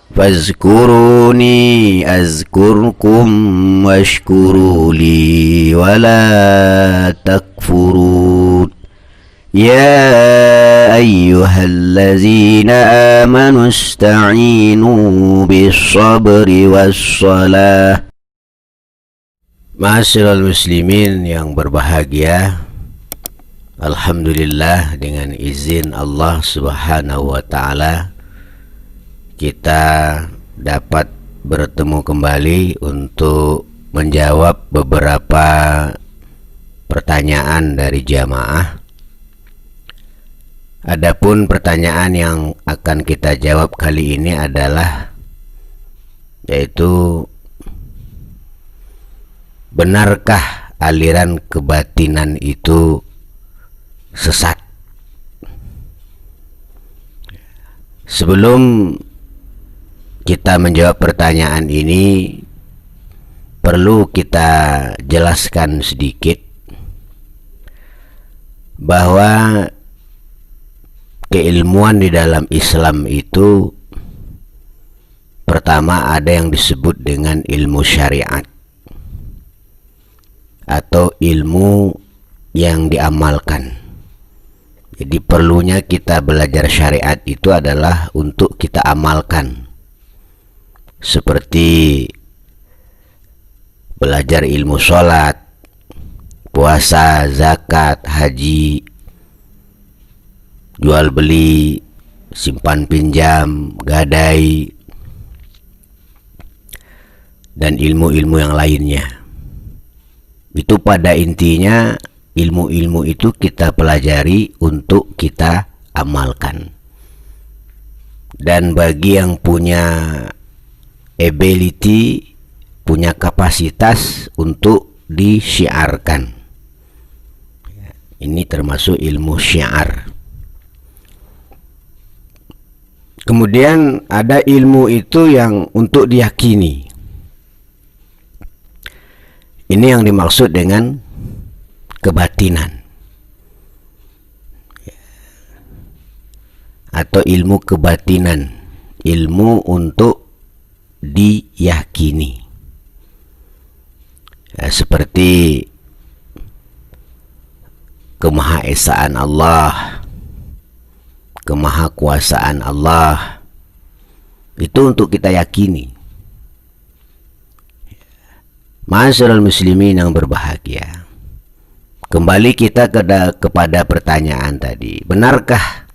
Fazkuruni azkurkum washkuru li wala takfurun. Ya ayyuhallazina amanu ista'inu bis-sabri was-salah. Ma'asyiral muslimin yang berbahagia, alhamdulillah dengan izin Allah Subhanahu wa taala kita dapat bertemu kembali untuk menjawab beberapa pertanyaan dari jamaah. Adapun pertanyaan yang akan kita jawab kali ini adalah yaitu, benarkah aliran kebatinan itu sesat? Sebelum kita menjawab pertanyaan ini, perlu kita jelaskan sedikit bahwa keilmuan di dalam Islam itu pertama ada yang disebut dengan ilmu syariat atau ilmu yang diamalkan. Jadi perlunya kita belajar syariat itu adalah untuk kita amalkan, seperti belajar ilmu sholat, puasa, zakat, haji, jual beli, simpan pinjam, gadai, dan ilmu-ilmu yang lainnya. Itu pada intinya ilmu-ilmu itu kita pelajari untuk kita amalkan. Dan bagi yang punya ability, punya kapasitas untuk disyiarkan, ini termasuk ilmu syiar. Kemudian ada ilmu itu yang untuk diyakini. Ini yang dimaksud dengan kebatinan atau ilmu kebatinan, ilmu untuk diyakini, seperti kemahaesaan Allah, kemahakuasaan Allah, itu untuk kita yakini. Ma'asyiral muslimin yang berbahagia, kembali kita kepada pertanyaan tadi, benarkah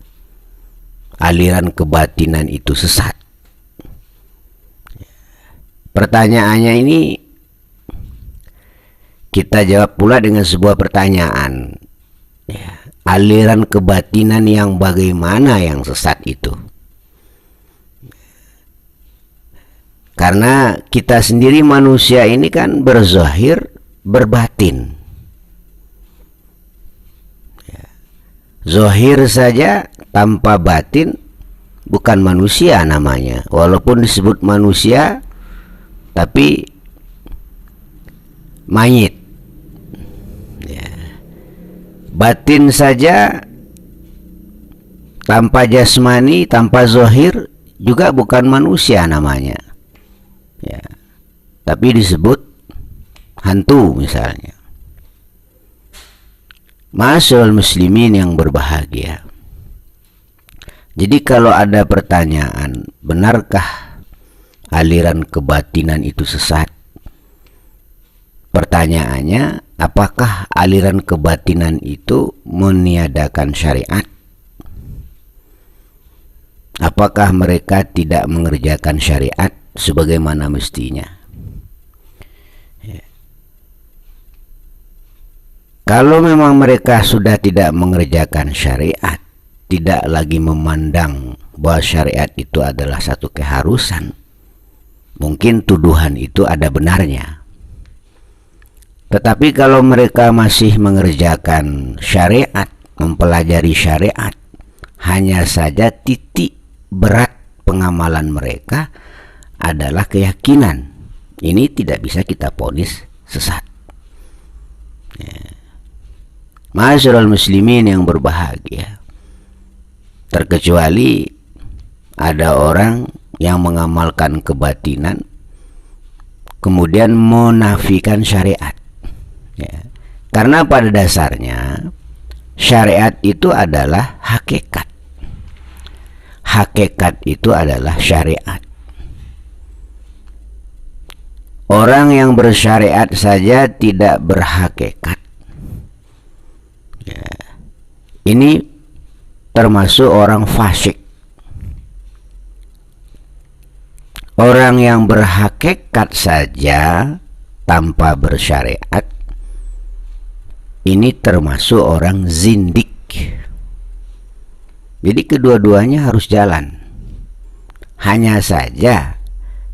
aliran kebatinan itu sesat? Pertanyaannya ini kita jawab pula dengan sebuah pertanyaan, aliran kebatinan yang bagaimana yang sesat itu? Karena kita sendiri manusia ini kan berzahir, berbatin. Zahir saja tanpa batin bukan manusia namanya. Walaupun disebut manusia, tapi mayit. Batin saja tanpa jasmani, tanpa zahir juga bukan manusia namanya. Tapi disebut hantu misalnya. Ma'asyiral muslimin yang berbahagia, jadi kalau ada pertanyaan, benarkah aliran kebatinan itu sesat? Pertanyaannya, apakah aliran kebatinan itu meniadakan syariat? Apakah mereka tidak mengerjakan syariat sebagaimana mestinya? Kalau memang mereka sudah tidak mengerjakan syariat, tidak lagi memandang bahwa syariat itu adalah satu keharusan, mungkin tuduhan itu ada benarnya. Tetapi kalau mereka masih mengerjakan syariat, mempelajari syariat, hanya saja titik berat pengamalan mereka adalah keyakinan, ini tidak bisa kita vonis sesat. Ma'asyiral muslimin yang berbahagia, terkecuali ada orang yang mengamalkan kebatinan kemudian menafikan syariat, ya. Karena pada dasarnya syariat itu adalah hakikat. Hakikat itu adalah syariat. Orang yang bersyariat saja tidak berhakikat, ya. Ini termasuk orang fasik. Orang yang berhakikat saja tanpa bersyariat, ini termasuk orang zindik. Jadi kedua-duanya harus jalan. Hanya saja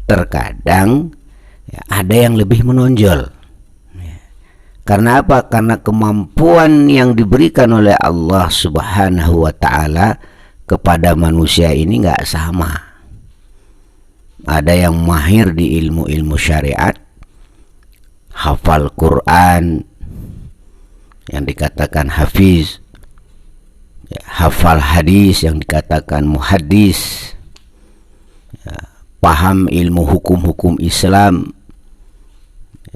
terkadang ya, ada yang lebih menonjol. Karena apa? Karena kemampuan yang diberikan oleh Allah Subhanahu wa ta'ala kepada manusia ini nggak sama. Ada yang mahir di ilmu-ilmu syariat, hafal Quran, yang dikatakan hafiz, ya, hafal hadis yang dikatakan muhaddis, ya, paham ilmu hukum-hukum Islam,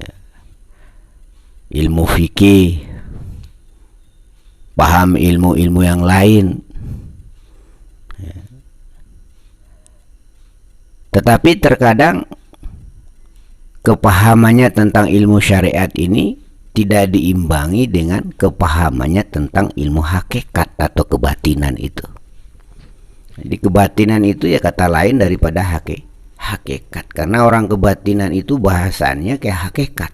ya, ilmu fikih, paham ilmu-ilmu yang lain. Tetapi terkadang kepahamannya tentang ilmu syariat ini tidak diimbangi dengan kepahamannya tentang ilmu hakikat atau kebatinan itu. Jadi kebatinan itu ya kata lain daripada hakikat. Karena orang kebatinan itu bahasannya kayak hakikat.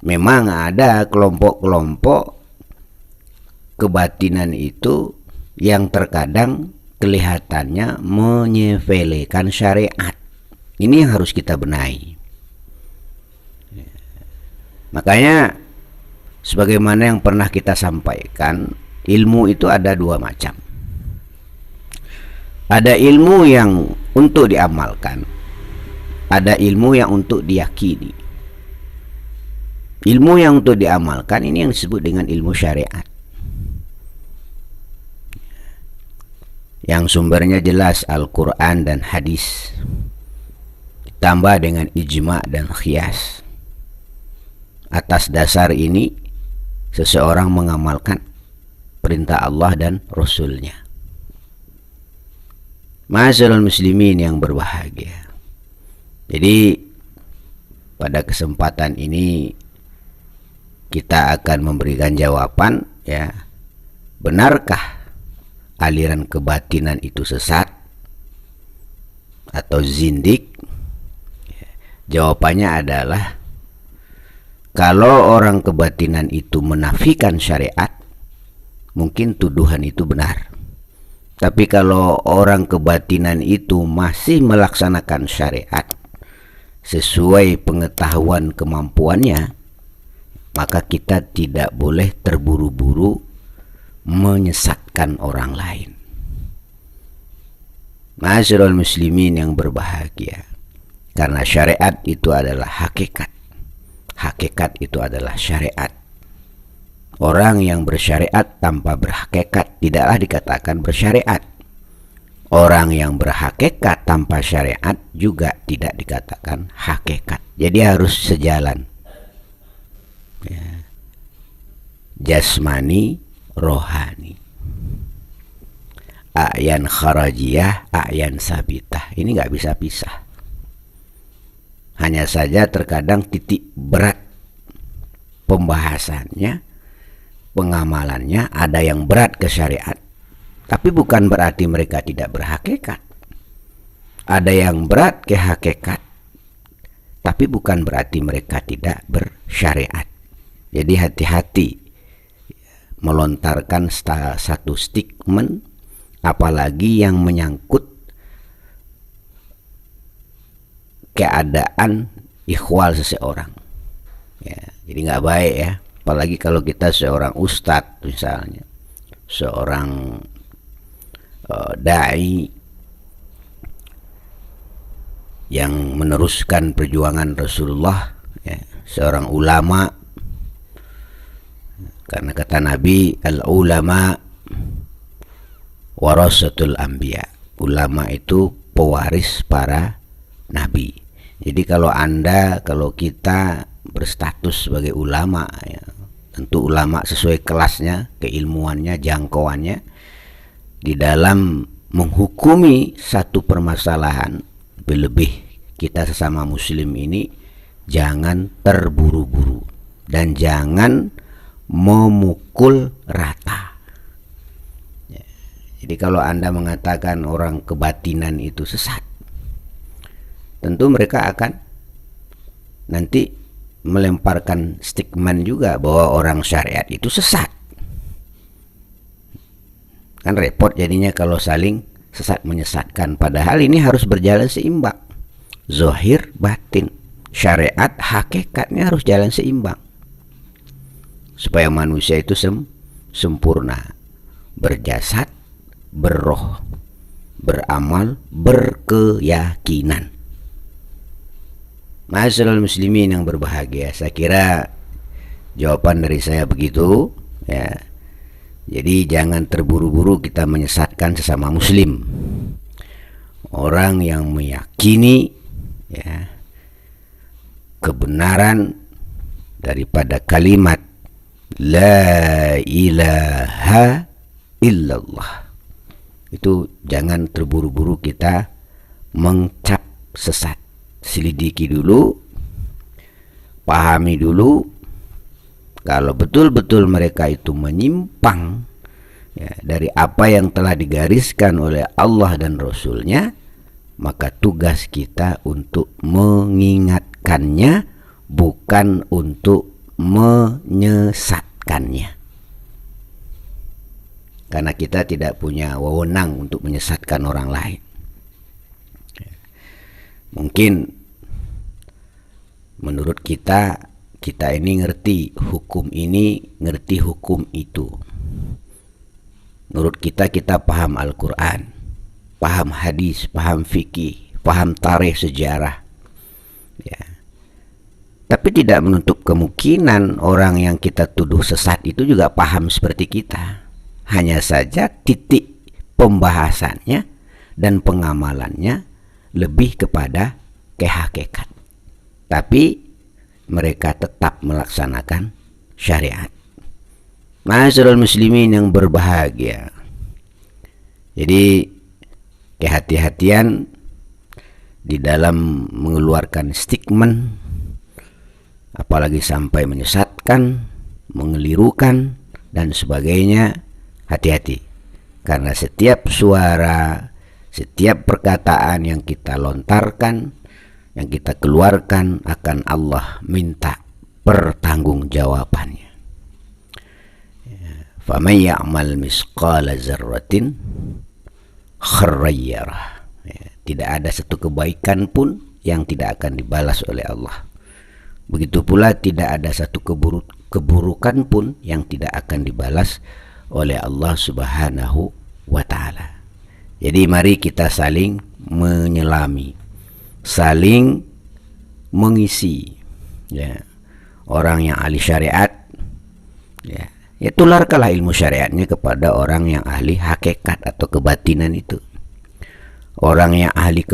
Memang ada kelompok-kelompok kebatinan itu yang terkadang kelihatannya menyepelekan syariat. Ini yang harus kita benahi. Makanya sebagaimana yang pernah kita sampaikan, ilmu itu ada dua macam. Ada ilmu yang untuk diamalkan, ada ilmu yang untuk diyakini. Ilmu yang untuk diamalkan ini yang disebut dengan ilmu syariat, yang sumbernya jelas Al-Quran dan hadis, ditambah dengan ijma' dan qiyas. Atas dasar ini seseorang mengamalkan perintah Allah dan Rasulnya. Ma'asyiral muslimin yang berbahagia, jadi pada kesempatan ini kita akan memberikan jawaban, ya, benarkah aliran kebatinan itu sesat atau zindik? Jawabannya adalah kalau orang kebatinan itu menafikan syariat, mungkin tuduhan itu benar. Tapi kalau orang kebatinan itu masih melaksanakan syariat sesuai pengetahuan kemampuannya, maka kita tidak boleh terburu-buru menyesatkan orang lain. Ma'asyiral muslimin yang berbahagia, karena syariat itu adalah hakikat. Hakikat itu adalah syariat. Orang yang bersyariat tanpa berhakikat tidaklah dikatakan bersyariat. Orang yang berhakikat tanpa syariat juga tidak dikatakan hakikat. Jadi harus sejalan, ya. Jasmani rohani, a'yan kharajiyah, a'yan sabitah. Ini nggak bisa pisah. Hanya saja terkadang titik berat pembahasannya, pengamalannya, ada yang berat ke syariat, tapi bukan berarti mereka tidak berhakikat. Ada yang berat ke hakikat, tapi bukan berarti mereka tidak bersyariat. Jadi hati-hati melontarkan satu statement, apalagi yang menyangkut keadaan ikhwal seseorang, ya. Jadi nggak baik, ya. Apalagi kalau kita seorang ustadz misalnya, seorang dai yang meneruskan perjuangan Rasulullah, ya, seorang ulama. Karena kata Nabi, al-ulama warasatul anbiya. Ulama itu pewaris para nabi. Jadi kalau kita berstatus sebagai ulama, ya, tentu ulama sesuai kelasnya, keilmuannya, jangkauannya, di dalam menghukumi satu permasalahan, lebih kita sesama muslim ini jangan terburu-buru dan jangan memukul rata. Jadi kalau Anda mengatakan orang kebatinan itu sesat, tentu mereka akan nanti melemparkan stigma juga bahwa orang syariat itu sesat. Kan repot jadinya kalau saling sesat menyesatkan. Padahal ini harus berjalan seimbang. Zahir, batin, syariat, hakikatnya harus jalan seimbang. Supaya manusia itu sempurna. Berjasad, berroh, beramal, berkeyakinan. Ma'asyiral muslimin yang berbahagia, saya kira jawaban dari saya begitu, ya. Jadi jangan terburu-buru kita menyesatkan sesama muslim. Orang yang meyakini, ya, kebenaran daripada kalimat la ilaha illallah, itu jangan terburu-buru kita mengcap sesat. Selidiki dulu, pahami dulu. Kalau betul-betul mereka itu menyimpang, ya, dari apa yang telah digariskan oleh Allah dan Rasulnya, maka tugas kita untuk mengingatkannya, bukan untuk menyesatkannya. Karena kita tidak punya wewenang untuk menyesatkan orang lain. Mungkin menurut kita ini ngerti hukum ini, ngerti hukum itu. Menurut kita paham Al-Quran, paham hadis, paham fikih, paham tarikh, sejarah, ya. Tapi tidak menutup kemungkinan orang yang kita tuduh sesat itu juga paham seperti kita. Hanya saja titik pembahasannya dan pengamalannya lebih kepada kehakikat. Tapi mereka tetap melaksanakan syariat. Ma'asyiral muslimin yang berbahagia. Jadi kehati-hatian di dalam mengeluarkan statement, apalagi sampai menyesatkan, mengelirukan dan sebagainya. Hati-hati, karena setiap suara, setiap perkataan yang kita lontarkan, yang kita keluarkan, akan Allah minta pertanggungjawabannya. Faman ya'mal misqala dzarratin khairan yarah. Tidak ada satu kebaikan pun yang tidak akan dibalas oleh Allah. Begitu pula tidak ada satu keburukan pun yang tidak akan dibalas oleh Allah Subhanahu wa ta'ala. Jadi mari kita saling menyelami, saling mengisi, ya. Orang yang ahli syariat, ya tularkanlah ilmu syariatnya kepada orang yang ahli hakikat atau kebatinan itu. Orang yang ahli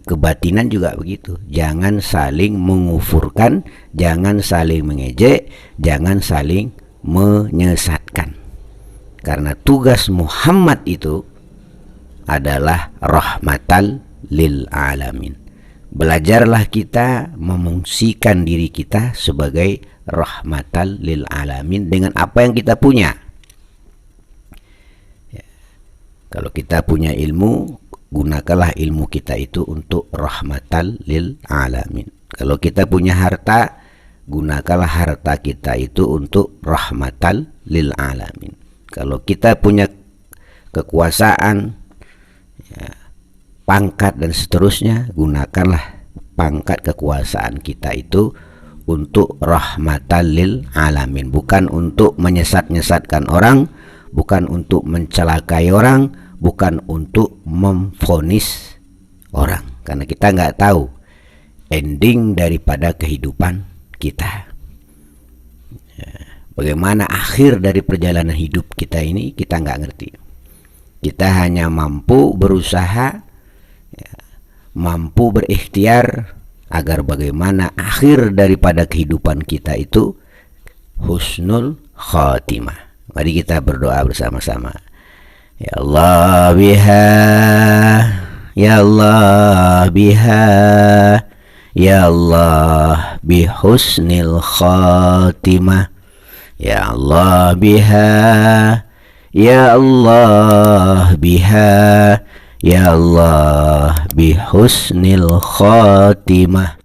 kebatinan juga begitu. Jangan saling mengufurkan, jangan saling mengejek, jangan saling menyesatkan. Karena tugas Muhammad itu adalah rahmatan lil alamin. Belajarlah kita memungsikan diri kita sebagai rahmatan lil alamin dengan apa yang kita punya. Ya. Kalau kita punya ilmu, gunakanlah ilmu kita itu untuk rahmatan lil alamin. Kalau kita punya harta, gunakanlah harta kita itu untuk rahmatan lil alamin. Kalau kita punya kekuasaan, ya, pangkat dan seterusnya, gunakanlah pangkat kekuasaan kita itu untuk rahmatan lil alamin, bukan untuk menyesat-nyesatkan orang, bukan untuk mencelakai orang, bukan untuk memvonis orang, karena kita nggak tahu ending daripada kehidupan kita. Bagaimana akhir dari perjalanan hidup kita ini, kita nggak ngerti. Kita hanya mampu berusaha, ya, mampu berikhtiar agar bagaimana akhir daripada kehidupan kita itu husnul khatimah. Mari kita berdoa bersama-sama. Ya Allah biha, ya Allah biha, ya Allah bihusnil khatimah, ya Allah biha, ya Allah biha, ya Allah bihusnil khatimah.